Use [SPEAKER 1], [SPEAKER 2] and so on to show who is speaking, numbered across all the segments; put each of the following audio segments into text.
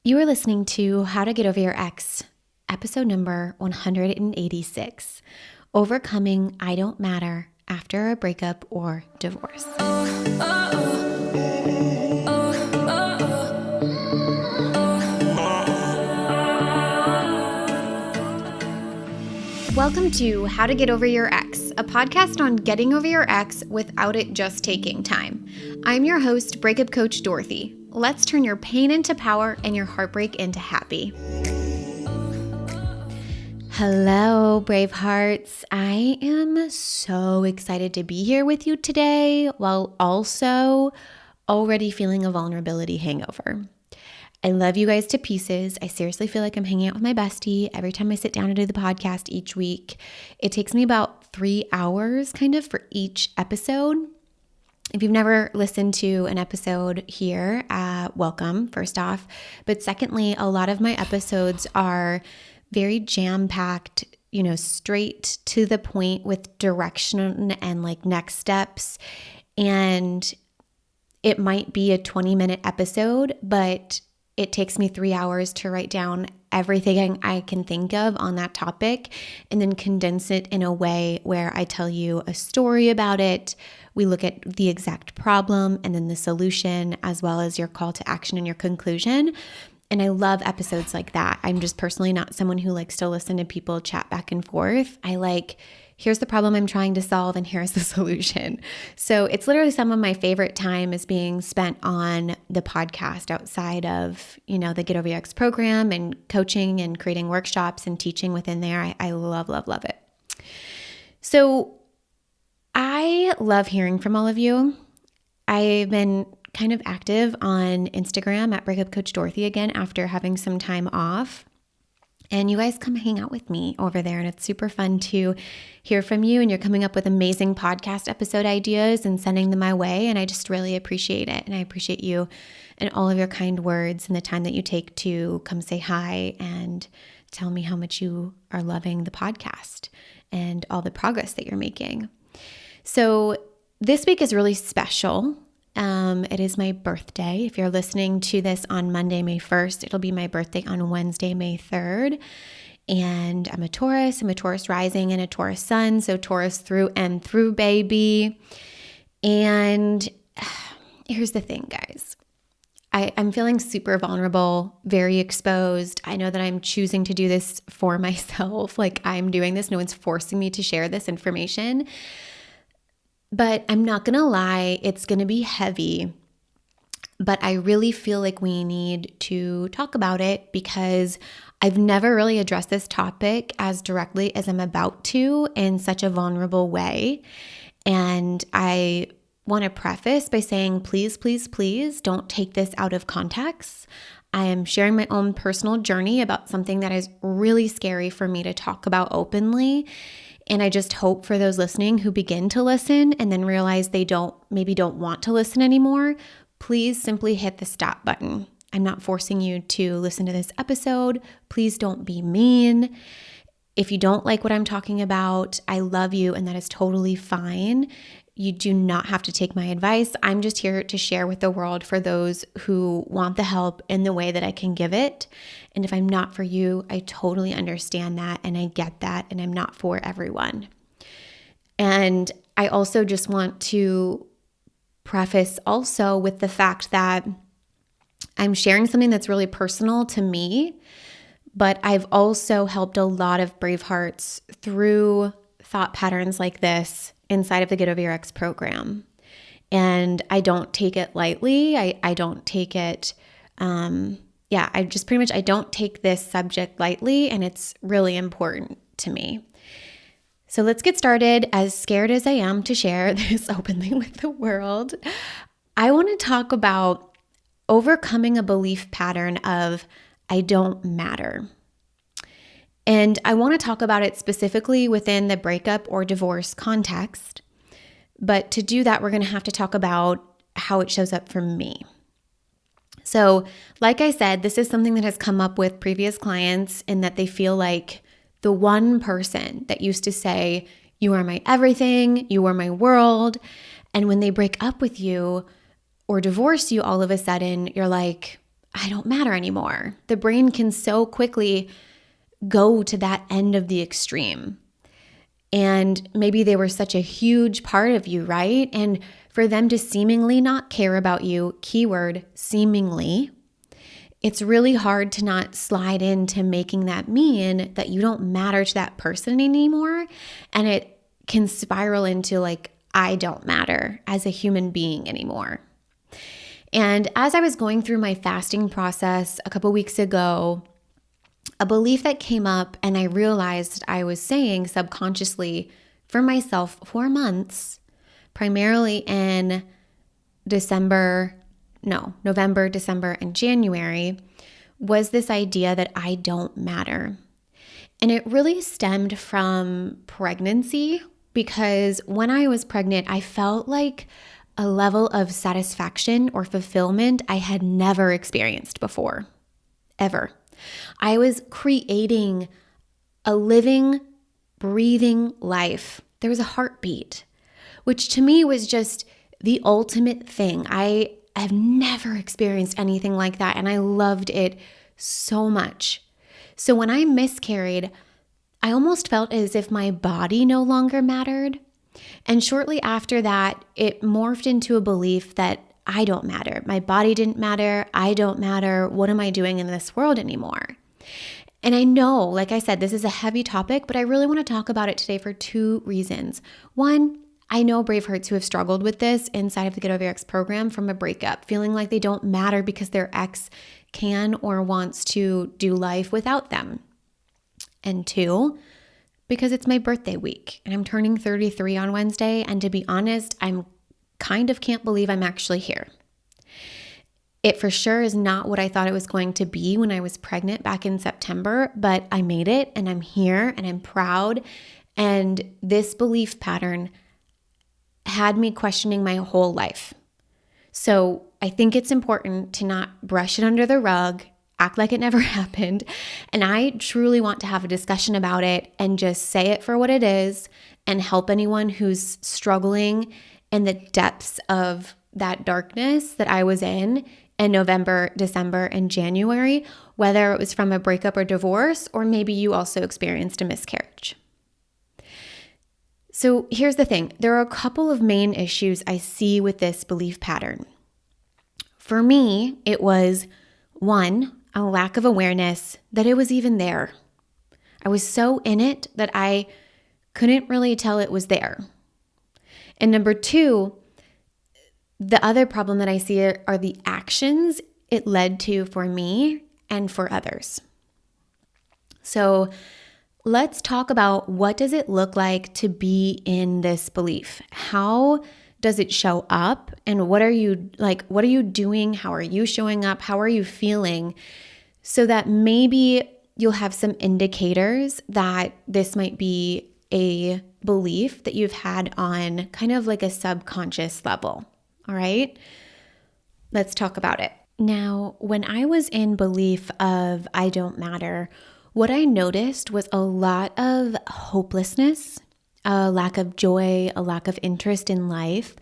[SPEAKER 1] You are listening to How to Get Over Your Ex, episode number 186, Overcoming I Don't Matter After a Breakup or Divorce. Welcome to How to Get Over Your Ex, a podcast on getting over your ex without it just taking time. I'm your host, Breakup Coach Dorothy. Let's turn your pain into power and your heartbreak into happy. Hello, brave hearts. I am so excited to be here with you today while also already feeling a vulnerability hangover. I love you guys to pieces. I seriously feel like I'm hanging out with my bestie every time I sit down to do the podcast each week. It takes me about 3 hours kind of for each episode. If you've never listened to an episode here, welcome, first off. But secondly, a lot of my episodes are very jam-packed, straight to the point with direction and like next steps. And it might be a 20-minute episode, but it takes me 3 hours to write down everything I can think of on that topic and then condense it in a way where I tell you a story about it. We look at the exact problem and then the solution, as well as your call to action and your conclusion. And I love episodes like that. I'm just personally not someone who likes to listen to people chat back and forth. I like, here's the problem I'm trying to solve and here's the solution. So it's literally some of my favorite time is being spent on the podcast outside of, the Get Over Your Ex program and coaching and creating workshops and teaching within there. I love, love, love it. So I love hearing from all of you. I've been kind of active on Instagram at Breakup Coach Dorothy again after having some time off. And you guys come hang out with me over there, and it's super fun to hear from you, and you're coming up with amazing podcast episode ideas and sending them my way, and I just really appreciate it. And I appreciate you and all of your kind words and the time that you take to come say hi and tell me how much you are loving the podcast and all the progress that you're making. So this week is really special. It is my birthday. If you're listening to this on Monday, May 1st, it'll be my birthday on Wednesday, May 3rd. And I'm a Taurus. I'm a Taurus rising and a Taurus sun. So Taurus through and through, baby. And here's the thing, guys. I'm feeling super vulnerable, very exposed. I know that I'm choosing to do this for myself. Like I'm doing this. No one's forcing me to share this information. But I'm not going to lie, it's going to be heavy. But I really feel like we need to talk about it because I've never really addressed this topic as directly as I'm about to in such a vulnerable way. And I want to preface by saying, please, please, please don't take this out of context. I am sharing my own personal journey about something that is really scary for me to talk about openly. And I just hope for those listening who begin to listen and then realize they maybe don't want to listen anymore, please simply hit the stop button. I'm not forcing you to listen to this episode. Please don't be mean. If you don't like what I'm talking about, I love you and that is totally fine. You do not have to take my advice. I'm just here to share with the world for those who want the help in the way that I can give it. And if I'm not for you, I totally understand that and I get that, and I'm not for everyone. And I also just want to preface also with the fact that I'm sharing something that's really personal to me, but I've also helped a lot of brave hearts through thought patterns like this inside of the Get Over Your Ex program. And I don't take it lightly. I don't take it, I don't take this subject lightly, and it's really important to me. So let's get started. As scared as I am to share this openly with the world, I want to talk about overcoming a belief pattern of I don't matter. And I want to talk about it specifically within the breakup or divorce context. But to do that, we're going to have to talk about how it shows up for me. So, like I said, this is something that has come up with previous clients in that they feel like the one person that used to say, you are my everything, you are my world. And when they break up with you or divorce you, all of a sudden, you're like, I don't matter anymore. The brain can so quickly go to that end of the extreme. And maybe they were such a huge part of you, right? And for them to seemingly not care about you, keyword seemingly, it's really hard to not slide into making that mean that you don't matter to that person anymore. And it can spiral into like, I don't matter as a human being anymore. And as I was going through my fasting process a couple weeks ago, a belief that came up and I realized I was saying subconsciously for myself for months, primarily in November, December, and January, was this idea that I don't matter. And it really stemmed from pregnancy because when I was pregnant, I felt like a level of satisfaction or fulfillment I had never experienced before, ever. I was creating a living, breathing life. There was a heartbeat, which to me was just the ultimate thing. I have never experienced anything like that, and I loved it so much. So when I miscarried, I almost felt as if my body no longer mattered. And shortly after that, it morphed into a belief that I don't matter. My body didn't matter. I don't matter. What am I doing in this world anymore? And I know, like I said, this is a heavy topic, but I really want to talk about it today for two reasons. One, I know brave hearts who have struggled with this inside of the Get Over Your Ex program from a breakup, feeling like they don't matter because their ex can or wants to do life without them. And two, because it's my birthday week and I'm turning 33 on Wednesday. And to be honest, I'm kind of can't believe I'm actually here. It for sure is not what I thought it was going to be when I was pregnant back in September, but I made it and I'm here and I'm proud. And this belief pattern had me questioning my whole life. So I think it's important to not brush it under the rug, act like it never happened. And I truly want to have a discussion about it and just say it for what it is and help anyone who's struggling in the depths of that darkness that I was in November, December, and January, whether it was from a breakup or divorce, or maybe you also experienced a miscarriage. So here's the thing. There are a couple of main issues I see with this belief pattern. For me, it was one, a lack of awareness that it was even there. I was so in it that I couldn't really tell it was there. And number two, the other problem that I see are the actions it led to for me and for others. So let's talk about what does it look like to be in this belief? How does it show up? And what are you doing? How are you showing up? How are you feeling? So that maybe you'll have some indicators that this might be a belief that you've had on kind of like a subconscious level. All right, let's talk about it. Now, when I was in belief of I don't matter, what I noticed was a lot of hopelessness, a lack of joy, a lack of interest in life,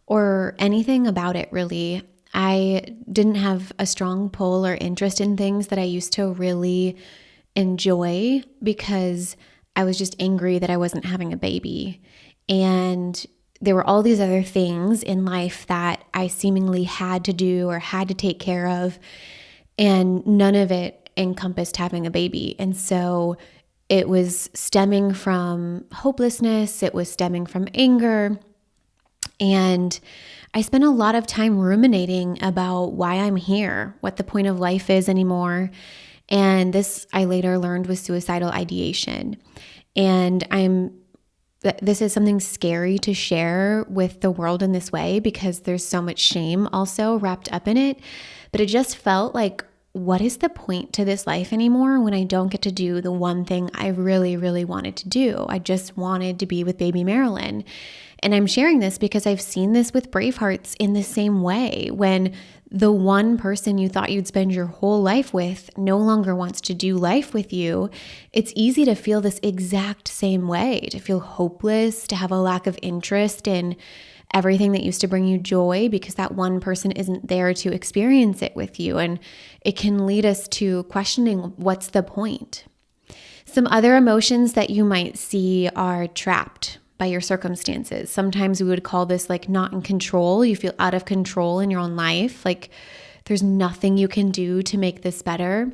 [SPEAKER 1] or anything about it really. I didn't have a strong pull or interest in things that I used to really enjoy because I was just angry that I wasn't having a baby. And there were all these other things in life that I seemingly had to do or had to take care of, and none of it encompassed having a baby. And so it was stemming from hopelessness, it was stemming from anger, and I spent a lot of time ruminating about why I'm here, what the point of life is anymore. And this I later learned was suicidal ideation. And this is something scary to share with the world in this way because there's so much shame also wrapped up in it. But it just felt like, what is the point to this life anymore when I don't get to do the one thing I really, really wanted to do? I just wanted to be with baby Marilyn. And I'm sharing this because I've seen this with brave hearts in the same way. When the one person you thought you'd spend your whole life with no longer wants to do life with you, it's easy to feel this exact same way, to feel hopeless, to have a lack of interest in everything that used to bring you joy because that one person isn't there to experience it with you. And it can lead us to questioning, what's the point? Some other emotions that you might see are trapped by your circumstances. Sometimes we would call this like not in control. You feel out of control in your own life. Like there's nothing you can do to make this better.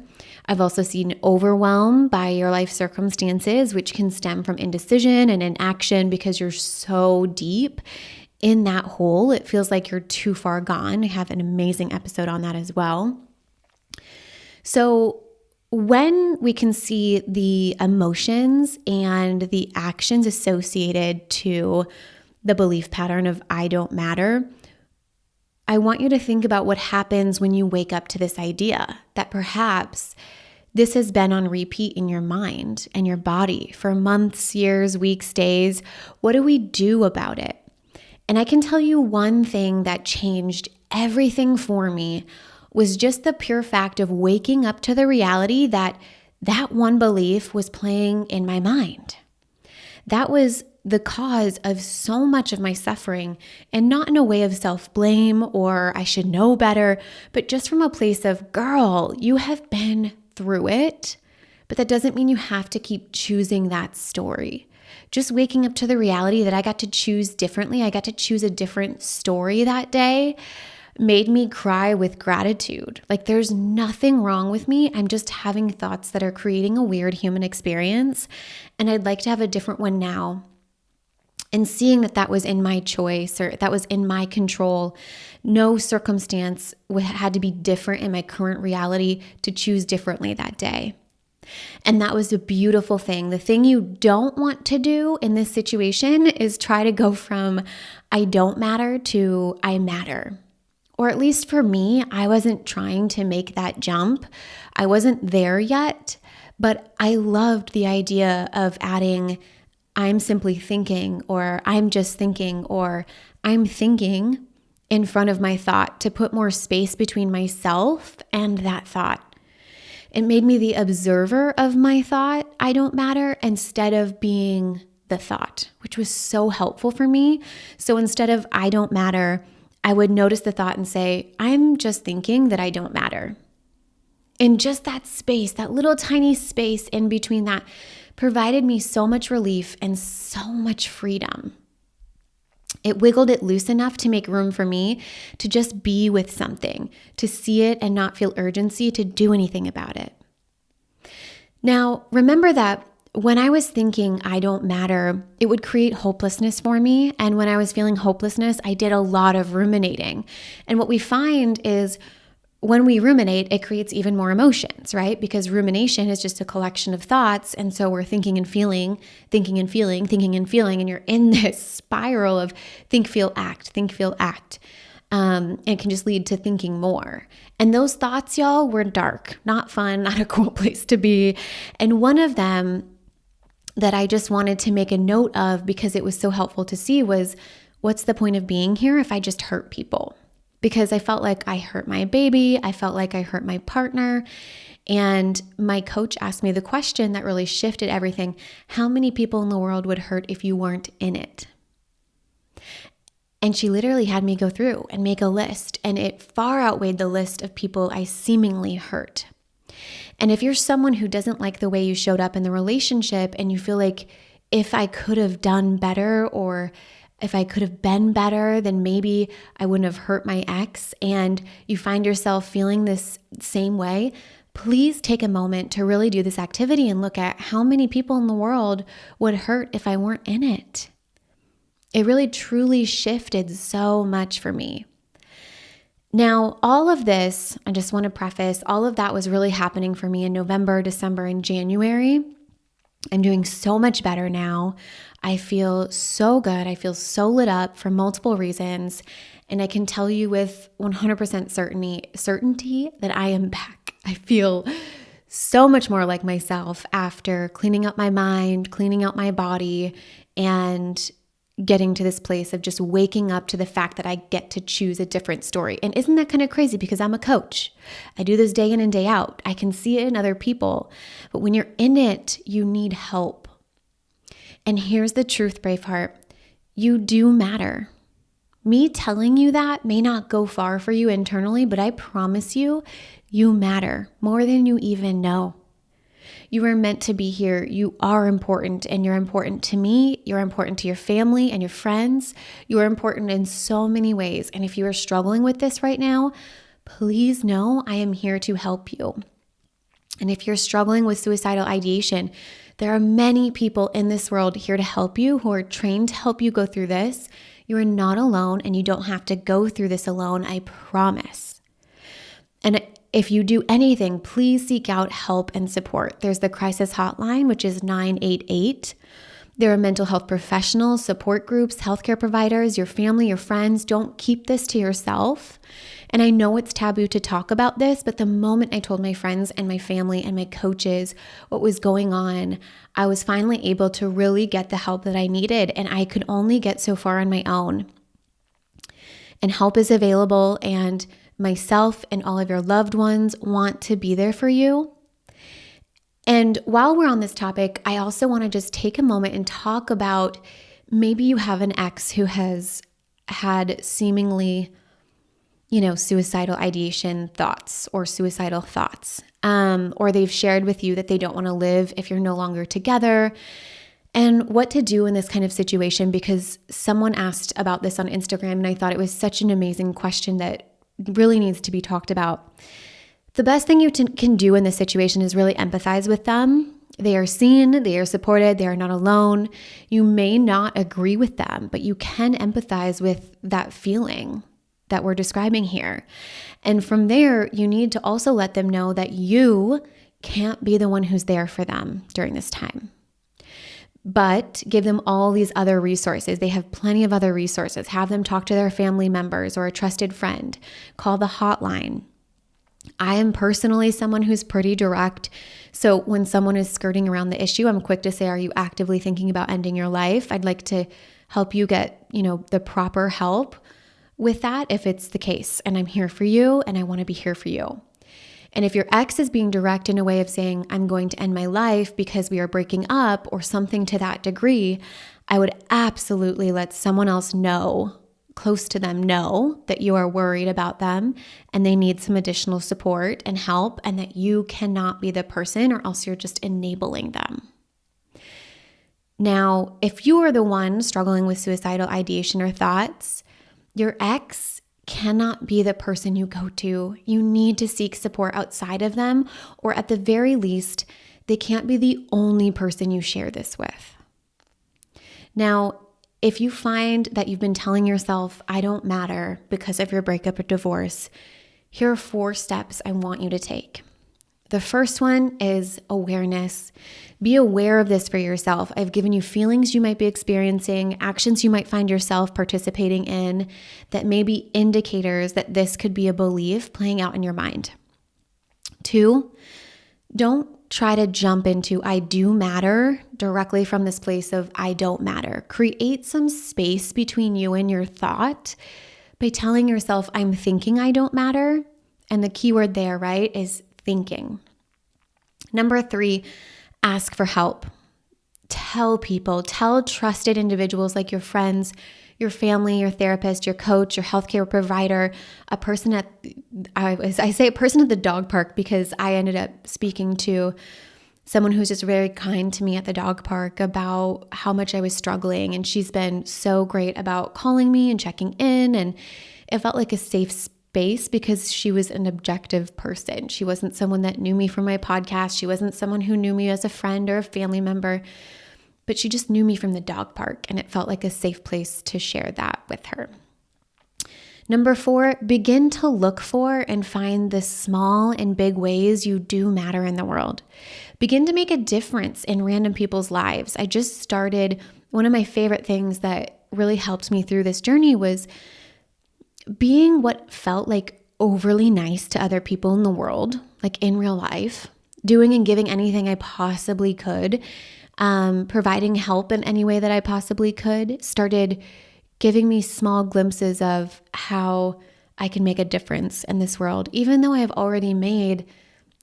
[SPEAKER 1] I've also seen overwhelm by your life circumstances, which can stem from indecision and inaction because you're so deep in that hole. It feels like you're too far gone. I have an amazing episode on that as well. So when we can see the emotions and the actions associated to the belief pattern of I don't matter, I want you to think about what happens when you wake up to this idea that perhaps this has been on repeat in your mind and your body for months, years, weeks, days. What do we do about it? And I can tell you one thing that changed everything for me was just the pure fact of waking up to the reality that that one belief was playing in my mind. That was the cause of so much of my suffering, and not in a way of self-blame or I should know better, but just from a place of, girl, you have been through it, but that doesn't mean you have to keep choosing that story. Just waking up to the reality that I got to choose differently, I got to choose a different story that day, made me cry with gratitude. Like there's nothing wrong with me. I'm just having thoughts that are creating a weird human experience, and I'd like to have a different one now. And seeing that that was in my choice or that was in my control, no circumstance had to be different in my current reality to choose differently that day. And that was a beautiful thing. The thing you don't want to do in this situation is try to go from I don't matter to I matter. Or at least for me, I wasn't trying to make that jump. I wasn't there yet, but I loved the idea of adding I'm simply thinking, or I'm just thinking, or I'm thinking in front of my thought to put more space between myself and that thought. It made me the observer of my thought, I don't matter, instead of being the thought, which was so helpful for me. So instead of I don't matter, I would notice the thought and say, I'm just thinking that I don't matter. And just that space, that little tiny space in between that provided me so much relief and so much freedom. It wiggled it loose enough to make room for me to just be with something, to see it and not feel urgency to do anything about it. Now, remember that when I was thinking I don't matter, it would create hopelessness for me. And when I was feeling hopelessness, I did a lot of ruminating. And what we find is when we ruminate, it creates even more emotions, right? Because rumination is just a collection of thoughts. And so we're thinking and feeling, thinking and feeling, thinking and feeling. And you're in this spiral of think, feel, act, think, feel, act. And it can just lead to thinking more. And those thoughts, y'all, were dark, not fun, not a cool place to be. And one of them that I just wanted to make a note of because it was so helpful to see was, what's the point of being here if I just hurt people? Because I felt like I hurt my baby, I felt like I hurt my partner, and my coach asked me the question that really shifted everything. How many people in the world would hurt if you weren't in it? And she literally had me go through and make a list, and it far outweighed the list of people I seemingly hurt. And if you're someone who doesn't like the way you showed up in the relationship and you feel like if I could have done better or if I could have been better, then maybe I wouldn't have hurt my ex, and you find yourself feeling this same way, please take a moment to really do this activity and look at how many people in the world would hurt if I weren't in it. It really truly shifted so much for me. Now, all of this, I just want to preface, all of that was really happening for me in November, December, and January. I'm doing so much better now. I feel so good. I feel so lit up for multiple reasons. And I can tell you with 100% certainty that I am back. I feel so much more like myself after cleaning up my mind, cleaning out my body, and getting to this place of just waking up to the fact that I get to choose a different story. And isn't that kind of crazy? Because I'm a coach. I do this day in and day out. I can see it in other people. But when you're in it, you need help. And here's the truth, Braveheart. You do matter. Me telling you that may not go far for you internally, but I promise you, you matter more than you even know. You are meant to be here. You are important, and you're important to me. You're important to your family and your friends. You are important in so many ways. And if you are struggling with this right now, please know I am here to help you. And if you're struggling with suicidal ideation, there are many people in this world here to help you who are trained to help you go through this. You are not alone, and you don't have to go through this alone, I promise. And if you do anything, please seek out help and support. There's the crisis hotline, which is 988. There are mental health professionals, support groups, healthcare providers, your family, your friends. Don't keep this to yourself. And I know it's taboo to talk about this, but the moment I told my friends and my family and my coaches what was going on, I was finally able to really get the help that I needed, and I could only get so far on my own. And help is available, and myself and all of your loved ones want to be there for you. And while we're on this topic, I also want to just take a moment and talk about maybe you have an ex who has had seemingly, suicidal ideation thoughts or suicidal thoughts, or they've shared with you that they don't want to live if you're no longer together, and what to do in this kind of situation, because someone asked about this on Instagram, and I thought it was such an amazing question that really needs to be talked about. The best thing you can do in this situation is really empathize with them. They are seen, they are supported, they are not alone. You may not agree with them, but you can empathize with that feeling that we're describing here. And from there, you need to also let them know that you can't be the one who's there for them during this time. But give them all these other resources. They have plenty of other resources. Have them talk to their family members or a trusted friend. Call the hotline. I am personally someone who's pretty direct. So when someone is skirting around the issue, I'm quick to say, are you actively thinking about ending your life? I'd like to help you get, the proper help with that if it's the case. And I'm here for you, and I want to be here for you. And if your ex is being direct in a way of saying, I'm going to end my life because we are breaking up or something to that degree, I would absolutely let someone else know, close to them, know that you are worried about them and they need some additional support and help, and that you cannot be the person, or else you're just enabling them. Now, if you are the one struggling with suicidal ideation or thoughts, your ex cannot be the person you go to. You need to seek support outside of them, or at the very least, they can't be the only person you share this with. Now, if you find that you've been telling yourself, I don't matter because of your breakup or divorce, here are 4 steps I want you to take. The first one is awareness. Be aware of this for yourself. I've given you feelings you might be experiencing, actions you might find yourself participating in that may be indicators that this could be a belief playing out in your mind. 2, don't try to jump into I do matter directly from this place of I don't matter. Create some space between you and your thought by telling yourself I'm thinking I don't matter. And the key word there, right, is thinking. Number 3, ask for help. Tell trusted individuals like your friends, your family, your therapist, your coach, your healthcare provider, a person at the dog park, because I ended up speaking to someone who's just very kind to me at the dog park about how much I was struggling. And she's been so great about calling me and checking in. And it felt like a safe space because she was an objective person. She wasn't someone that knew me from my podcast. She wasn't someone who knew me as a friend or a family member, but she just knew me from the dog park, and it felt like a safe place to share that with her. Number 4, begin to look for and find the small and big ways you do matter in the world. Begin to make a difference in random people's lives. I just started, one of my favorite things that really helped me through this journey was being what felt like overly nice to other people in the world, like in real life, doing and giving anything I possibly could, providing help in any way that I possibly could, started giving me small glimpses of how I can make a difference in this world, even though I have already made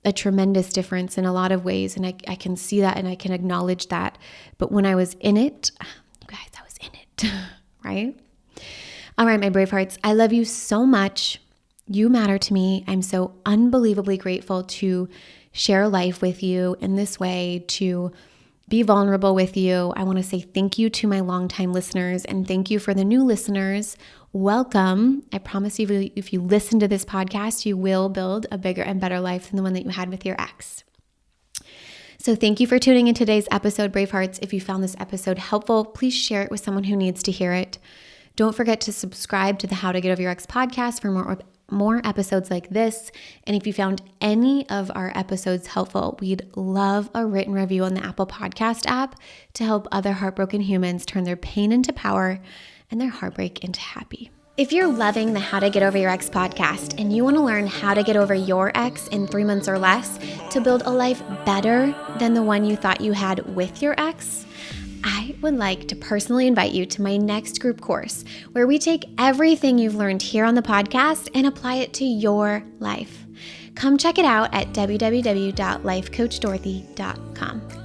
[SPEAKER 1] a tremendous difference in a lot of ways. And I can see that and I can acknowledge that. But when I was in it, you guys, I was in it, right? All right, my brave hearts, I love you so much. You matter to me. I'm so unbelievably grateful to share life with you in this way, to be vulnerable with you. I want to say thank you to my longtime listeners and thank you for the new listeners. Welcome. I promise you, if you listen to this podcast, you will build a bigger and better life than the one that you had with your ex. So thank you for tuning in today's episode, Brave Hearts. If you found this episode helpful, please share it with someone who needs to hear it. Don't forget to subscribe to the How to Get Over Your Ex podcast for more episodes like this. And if you found any of our episodes helpful, we'd love a written review on the Apple Podcast app to help other heartbroken humans turn their pain into power and their heartbreak into happy. If you're loving the How to Get Over Your Ex podcast and you want to learn how to get over your ex in 3 months or less to build a life better than the one you thought you had with your ex, I would like to personally invite you to my next group course where we take everything you've learned here on the podcast and apply it to your life. Come check it out at www.lifecoachdorothy.com.